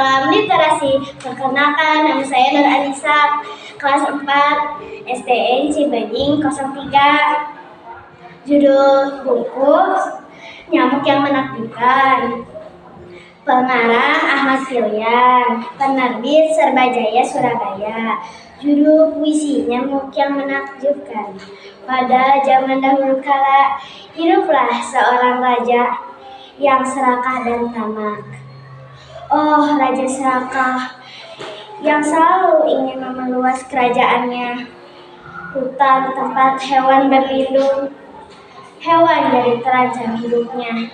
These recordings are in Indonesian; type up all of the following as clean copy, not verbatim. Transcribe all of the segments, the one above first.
Salam literasi. Perkenalkan, nama saya Nur Anissa, kelas 4 STN Cibenying 03. Judul buku Nyamuk yang Menakjubkan. Pengarang Ahmad Hilyan, penerbit Serbajaya Surabaya. Judul puisi Nyamuk yang Menakjubkan. Pada zaman dahulu kala, hiduplah seorang raja yang serakah dan tamak. Oh, raja serakah yang selalu ingin memeluas kerajaannya. Hutan tempat hewan berlindung, hewan jadi terancam hidupnya.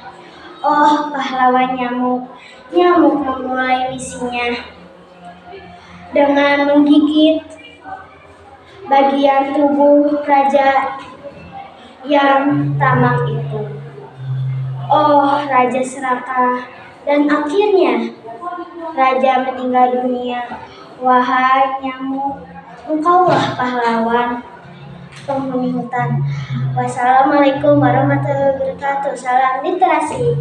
Oh, pahlawan nyamuk, nyamuk memulai misinya dengan menggigit bagian tubuh raja yang tamak itu. Oh, raja serakah, dan akhirnya raja meninggal dunia. Wahai nyamuk, engkaulah pahlawan penghuni hutan. Wassalamualaikum warahmatullahi wabarakatuh. Salam literasi.